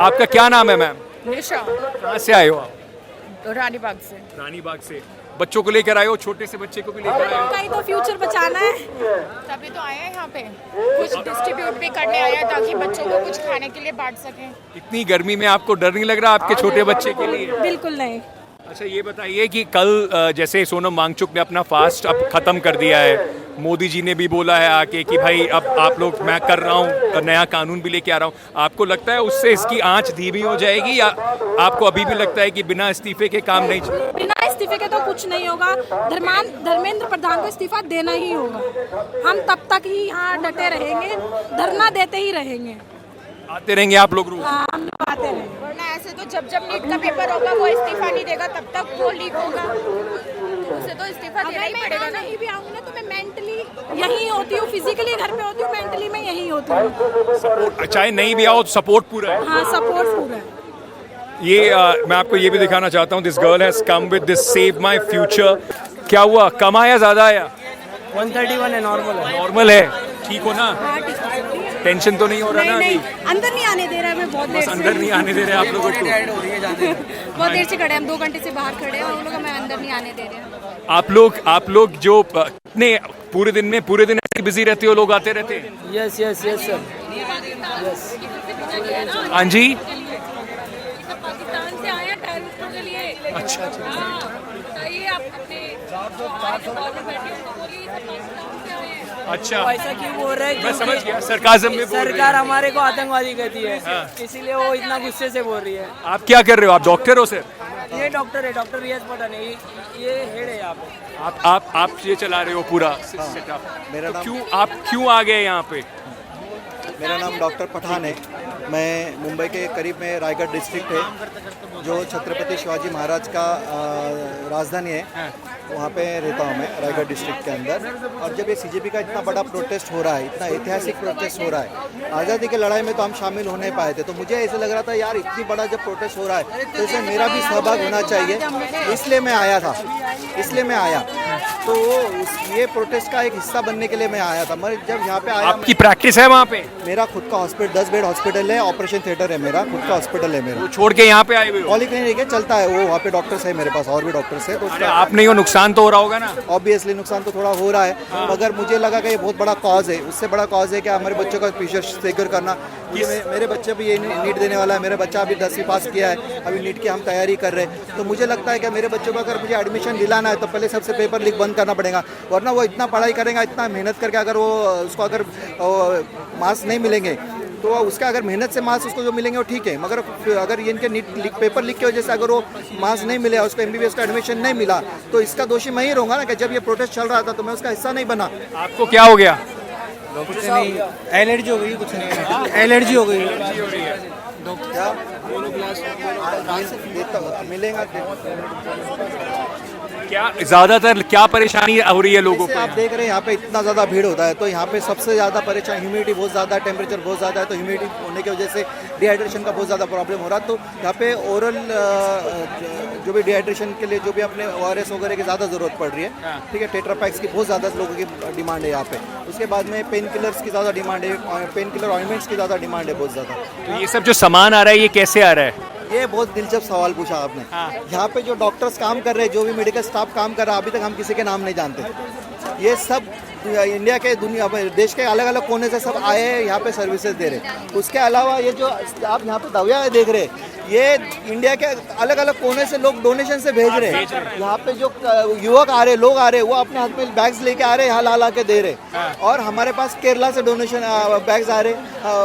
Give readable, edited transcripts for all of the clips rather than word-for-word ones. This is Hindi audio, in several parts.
आपका क्या नाम है मैम? निशा, कहाँ से आए हो आप? रानी बाग से। रानी बाग से। बच्चों को लेकर आए हो, छोटे से बच्चे को भी लेकर आए हो? कहीं तो फ्यूचर बचाना है, तभी तो आए हैं यहाँ पे। कुछ डिस्ट्रीब्यूट भी करने आए हैं ताकि बच्चों को कुछ खाने के लिए बांट सकें। इतनी गर्मी में आपको डर नहीं लग रहा आपके छोटे बच्चे के लिए? बिल्कुल नहीं। अच्छा ये बताइए कि कल जैसे सोनम वांगचुक ने अपना फास्ट अब खत्म कर दिया है, मोदी जी ने भी बोला है आके कि भाई अब आप लोग, मैं कर रहा हूँ, नया कानून भी लेके आ रहा हूँ, आपको लगता है उससे इसकी आंच धीमी हो जाएगी या आपको अभी भी लगता है कि बिना इस्तीफे के काम नहीं चलेगा? बिना इस्तीफे के तो कुछ नहीं होगा। धर्मेंद्र प्रधान को इस्तीफा देना ही होगा। हम तब तक ही यहाँ डटे रहेंगे, धरना देते ही रहेंगे। आते रहेंगे आप लोग रोज? हाँ, हम लोग आते रहेंगे। वरना ऐसे तो जब जब नीट का पेपर होगा वो इस्तीफा नहीं देगा तब तक वो लीक होगा, उसे तो इस्तीफा देना ही पड़ेगा ना। नहीं भी आऊँगी ना तो मैं मेंटली यही होती हूँ, फिजिकली घर पे होती हूँ, मेंटली मैं यही होती हूँ। सपोर्ट, चाहे नहीं भी आओ तो सपोर्ट पूरा है। हाँ, सपोर्ट पूरा है। ये मैं आपको ये भी दिखाना चाहता हूँ, this girl has come with this save my future. क्या हुआ, कम आया ज्यादा आया? 131 है, नॉर्मल है। नॉर्मल है, ठीक हो ना? हाँ, ठीक है। टेंशन तो नहीं हो रहा ना नहीं, अभी? अंदर नहीं आने दे रहा है, मैं बहुत देर बस से अंदर नहीं आने दे रहे आप लोगों को? बहुत देर से खड़े हैं हम, 2 घंटे से बाहर खड़े हैं और उन लोग हमें अंदर नहीं आने दे रहे हैं। आप लोग जो कितने पूरे दिन ऐसे बिजी रहते हो, लोग आते रहते हैं? Yes yes yes sir, yes. हाँ जी, पाकिस्तान से आए हैं टेररिस्टों के लिए। अच्छा अच्छा। हाँ, बताइए आप अपने अच्छा, ऐसा क्यों बोल रहे हैं? मैं समझ गया, सरकाज़म में बोल रहे सरकार हैं। हमारे को आतंकवादी कहती है, हाँ। इसीलिए वो इतना गुस्से से बोल रही है। आप क्या कर रहे हो? आप डॉक्टर हो सर? ये डॉक्टर है, डॉक्टर रियाज पठान है, ये हेड है यहाँ पे। आप ये चला रहे हो पूरा सेटअप? मेरा तो नाम आप क्यों आ गए यहाँ पे? मेरा नाम डॉक्टर पठान है। मैं मुंबई के करीब में रायगढ़ डिस्ट्रिक्ट है जो छत्रपति शिवाजी महाराज का राजधानी है, वहाँ पे रहता हूँ मैं रायगढ़ डिस्ट्रिक्ट के अंदर। और जब ये सीजेपी का इतना बड़ा प्रोटेस्ट हो रहा है, इतना ऐतिहासिक प्रोटेस्ट हो रहा है, आज़ादी की लड़ाई में तो हम शामिल हो नहीं पाए थे, तो मुझे ऐसे लग रहा था यार इतनी बड़ा जब प्रोटेस्ट हो रहा है तो इसमें मेरा भी सहभाग होना चाहिए, इसलिए मैं आया था। तो ये प्रोटेस्ट का एक हिस्सा बनने के लिए मैं आया था। मैं जब यहाँ पे आया, आपकी प्रैक्टिस है वहाँ पे? मेरा खुद का हॉस्पिटल 10 बेड हॉस्पिटल है, ऑपरेशन थिएटर है, मेरा खुद का हॉस्पिटल है। मेरा वो छोड़ के यहाँ पे आए हुए हो? पॉलीक्लिनिक है, चलता है वो, वहाँ पे डॉक्टर्स है मेरे पास, और भी डॉक्टर्स है। तो अरे आप नहीं हो, नुकसान तो हो रहा होगा ना? ऑब्वियसली नुकसान तो थोड़ा हो रहा है, मगर मुझे लगा कि ये बहुत बड़ा कॉज है। उससे बड़ा कॉज है कि हमारे बच्चों का फ्यूचर सिक्योर करना। मेरे बच्चे भी ये नीट देने वाला है, मेरा बच्चा अभी 10वीं पास किया है, अभी नीट की हम तैयारी कर रहे हैं। तो मुझे लगता है कि मेरे बच्चों को अगर मुझे एडमिशन दिलाना है तो पहले सबसे पेपर लीक बंद करना पड़ेगा, वरना वो इतना पढ़ाई करेगा, इतना मेहनत करके अगर वो उसको अगर मार्क्स नहीं मिलेंगे तो उसका अगर मेहनत से मार्क्स उसको जो मिलेंगे वो ठीक है, मगर अगर इनके नीट पेपर लीक की वजह से अगर वो मार्क्स नहीं मिले, उसको MBBS का एडमिशन नहीं मिला, तो इसका दोषी मैं ही रहूँगा ना। कि जब ये प्रोटेस्ट चल रहा था तो मैं उसका हिस्सा नहीं बना। आपको क्या हो गया? कुछ नहीं, एलर्जी हो गई, कुछ नहीं, एलर्जी हो गई। मिलेगा क्या ज्यादातर क्या परेशानी हो रही है लोगों जैसे को? आप देख रहे हैं यहाँ पे इतना ज़्यादा भीड़ होता है, तो यहाँ पे सबसे ज़्यादा परेशान, ह्यूमिडिटी बहुत ज़्यादा है, टेम्परेचर बहुत ज़्यादा है, तो ह्यूमिडिटी होने की वजह से डिहाइड्रेशन का बहुत ज़्यादा प्रॉब्लम हो रहा है। तो यहाँ पे ओरल जो भी डिहाइड्रेशन के लिए जो भी अपने ORS वगैरह की ज़्यादा ज़रूरत पड़ रही है, ठीक है। टेट्रापैक्स की बहुत ज़्यादा लोगों की डिमांड है यहाँ पे। उसके बाद में पेन किलर्स की ज़्यादा डिमांड है, पेन किलर ऑइंटमेंट्स की ज़्यादा डिमांड है, बहुत ज़्यादा। तो ये सब जो सामान आ रहा है ये कैसे आ रहा है? ये बहुत दिलचस्प सवाल पूछा आपने। यहाँ पे जो डॉक्टर्स काम कर रहे हैं, जो भी मेडिकल स्टाफ काम कर रहा है, अभी तक हम किसी के नाम नहीं जानते। ये सब इंडिया के देश के अलग अलग कोने से सब आए हैं, यहाँ पे सर्विसेज दे रहे हैं। उसके अलावा ये जो आप यहाँ पे दवाइयाँ देख रहे हैं, ये इंडिया के अलग अलग कोने से लोग डोनेशन से भेज रहे हैं। यहाँ पे जो युवक आ रहे, लोग आ रहे, वो अपने हाथ में बैग्स लेके आ रहे हैं, यहाँ ला के दे रहे। और हमारे पास केरला से डोनेशन बैग्स आ रहे,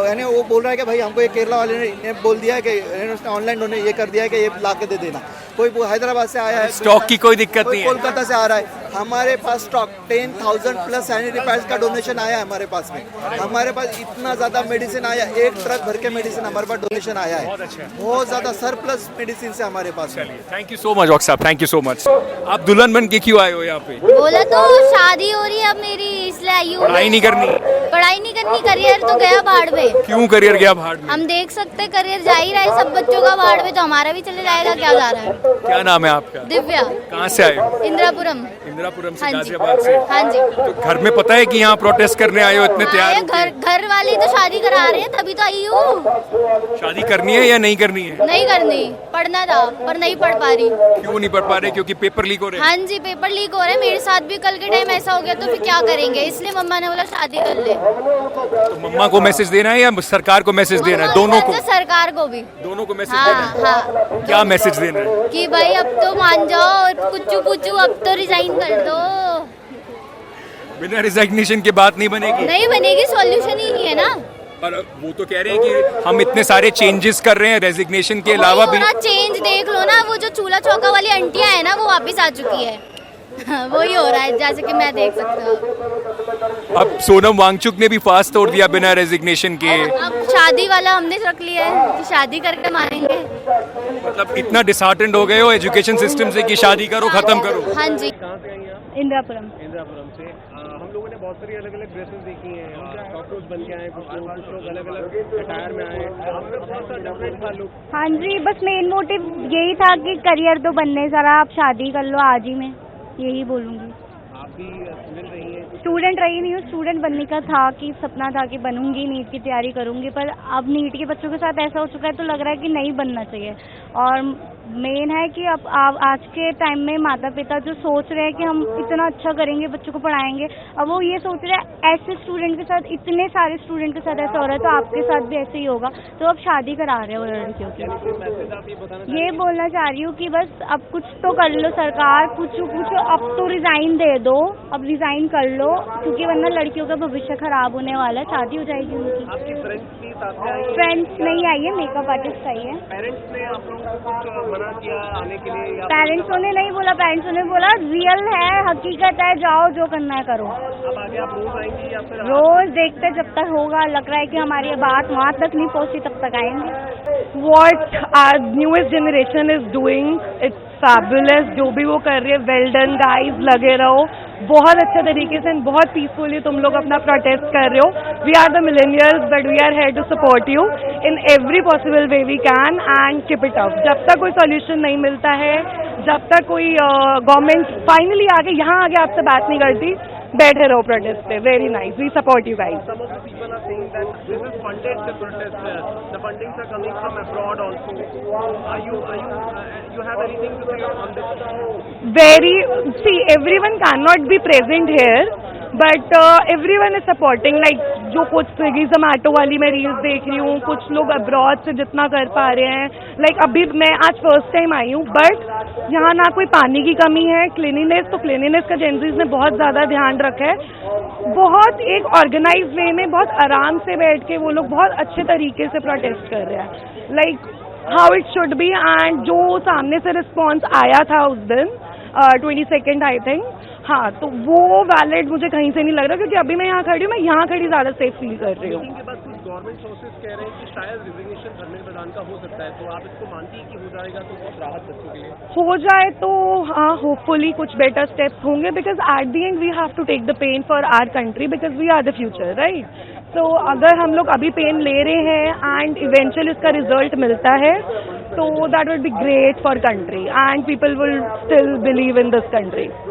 यानी वो बोल रहा है कि भाई हमको ये केरला वाले ने बोल दिया है कि ऑनलाइन डोनेट ये कर दिया है कि ये ला के दे देना। कोई हैदराबाद से आया है, स्टॉक की कोई दिक्कत नहीं है? कोलकाता से आ रहा है। हमारे पास स्टॉक 10,000 प्लस सैनिटरी पैड्स का डोनेशन आया है हमारे पास में। हमारे पास इतना ज़्यादा मेडिसिन आया, 1 ट्रक भर के मेडिसिन हमारे पास डोनेशन आया है। बहुत ज़्यादा सरप्लस मेडिसिन से हमारे पास। Thank you so much doctor साहब, थैंक यू सो मच। आप दुल्हन बन के क्यों आए हो यहाँ पे? बोला तो शादी हो रही है अब मेरी, इसलिए आई हूँ। पढ़ाई नहीं करनी? पढ़ाई नहीं करनी, करियर तो गया भाड़ में। क्यों करियर गया भाड़ में? हम देख सकते हैं करियर जा ही रहा है सब बच्चों का भाड़ में, तो हमारा भी चले जाएगा, क्या जा रहा है। क्या नाम है आपका? दिव्या। कहाँ से आए हो? इंदिरापुरम। इंदिरापुरम इंदिरापुरम से, हाँ जी। गाजियाबाद से। हाँ जी। तो घर में पता है कि यहाँ प्रोटेस्ट करने आए हो, इतने तैयार आए, होके? घर वाले तो शादी करा रहे हैं, तभी तो आई हूँ। शादी करनी है या नहीं करनी है? नहीं करनी, पढ़ना था पर नहीं पढ़ पा रही। क्यों नहीं पढ़ पा रहे? क्योंकि पेपर लीक हो रहे हैं। हाँ जी, पेपर लीक हो रहे हैं, मेरे साथ भी कल के टाइम ऐसा हो गया, तो फिर क्या करेंगे, इसलिए मम्मा ने बोला शादी कर ले। तो मम्मा को मैसेज देना है या सरकार को मैसेज देना है? दोनों को? सरकार को भी। दोनों को मैसेज हाँ देना है। हाँ, क्या मैसेज देना है? कि भाई अब तो मान जाओ और कुछ अब तो रिजाइन कर दो। बिना रिजाइग्नेशन के बात नहीं बनेगी। नहीं बनेगी, सॉल्यूशन ही नहीं है ना। पर वो तो कह रहे हैं कि हम इतने सारे चेंजेस कर रहे हैं रेजिग्नेशन के अलावा भी। चेंज देख लो ना, वो जो चूल्हा चौका वाली आंटियां है ना, वो वापस आ चुकी है। वही हो रहा है, जैसे कि मैं देख सकता हूँ। अब सोनम वांगचुक ने भी फास्ट तोड़ दिया बिना रेजिग्नेशन के। अब शादी वाला हमने रख लिया है कि शादी करके मारेंगे। मतलब इतना डिसहार्टेंड हो गए हो एजुकेशन सिस्टम से कि शादी करो, खत्म करो। हाँ जी। इंदिरापुरम। इंदिरापुरम से हम लोगों ने बहुत सारी अलग अलग ड्रेसेस देखी हैं, कॉकरोच बन के आए कुछ लोग अलग अलग अटायर में आए, आपका डिफरेंट था लुक। हाँ जी, बस मेन मोटिव यही था कि करियर तो बनने जरा आप शादी कर लो आज ही में, यही बोलूँगी। आप भी स्टूडेंट रही हैं? स्टूडेंट रही नहीं हूँ, स्टूडेंट बनने का था कि सपना था कि बनूंगी, नीट की तैयारी करूंगी, पर अब नीट के बच्चों के साथ ऐसा हो चुका है तो लग रहा है कि नहीं बनना चाहिए। और मेन है कि अब आज के टाइम में माता पिता जो सोच रहे हैं कि हम इतना अच्छा करेंगे, बच्चों को पढ़ाएंगे, अब वो ये सोच रहे हैं ऐसे स्टूडेंट के साथ, इतने सारे स्टूडेंट के साथ ऐसा हो रहा है तो आपके साथ भी ऐसे ही होगा, तो अब शादी करा रहे हो लड़कियों की। ये बोलना चाह रही हूँ कि बस अब कुछ तो कर लो सरकार, कुछ अब तो रिजाइन दे दो, अब रिजाइन कर लो, क्योंकि वरना लड़कियों का भविष्य खराब होने वाला है, शादी हो जाएगी उनकी। आपकी फ्रेंड्स भी साथ में आई हैं? फ्रेंड्स नहीं आई है, मेकअप आर्टिस्ट आई है। पेरेंट्स ने आप लोगों को कुछ मना किया आने के लिए या? पेरेंट्सों ने नहीं बोला, पेरेंट्सों ने बोला रियल है, हकीकत है, जाओ जो करना है करो। अब आगे आप रोज आएंगी या फिर? रोज देखते जब तक होगा, लग रहा है कि हमारी बात वहाँ तक नहीं पहुँची तब तक आएंगे। What our newest generation is doing, it's fabulous। जो भी वो कर रही है, well done guys, लगे रहो। बहुत अच्छे तरीके से बहुत पीसफुली तुम लोग अपना प्रोटेस्ट कर रहे हो। We are the millennials but we are here to support you in every possible way we can and keep it up. जब तक कोई सॉल्यूशन नहीं मिलता है, जब तक कोई गवर्नमेंट फाइनली आगे यहाँ आगे आपसे बात नहीं करती, बैठे रहो प्रोटेस्ट पे। Very nice, we support you guys. Some of the people are saying that this is funded, the protest. The fundings are coming from abroad also. You have anything to say on this? See, everyone cannot be present here, but everyone is supporting. Like जो कुछ स्विगी जोमेटो वाली मैं रील्स देख रही हूँ, कुछ लोग अब्रॉड से जितना कर पा रहे हैं, लाइक अभी मैं आज फर्स्ट टाइम आई हूँ, बट यहाँ ना कोई पानी की कमी है, क्लीनिनेस तो क्लीनिनेस का जेंजीज ने बहुत ज़्यादा ध्यान रखा है। बहुत एक ऑर्गेनाइज वे में बहुत आराम से बैठ के वो लोग बहुत अच्छे तरीके से प्रोटेस्ट कर रहे हैं, like how it should be. And जो सामने से रिस्पॉन्स आया था उस दिन 22 आई थिंक, हाँ, तो वो वैलिड मुझे कहीं से नहीं लग रहा, क्योंकि अभी मैं यहाँ खड़ी हूँ, मैं यहाँ खड़ी ज़्यादा सेफ फील कर रही हूँ। के बाद कुछ गवर्नमेंट सोर्सेज कह रहे हैं कि शायद रिजिग्नेशन धर्मेंद्र प्रधान का हो सकता है, तो आप इसको मानती हैं कि हो जाएगा तो बहुत राहत बच्चों के लिए? हो जाए तो हाँ, होपफुली कुछ बेटर स्टेप्स होंगे, because at the end we have to take the pain for our country, because we are the future, right. तो अगर हम लोग अभी पेन ले रहे हैं एंड इवेंचुअली इसका रिजल्ट मिलता है, तो that would be great for country and people will still believe in this country.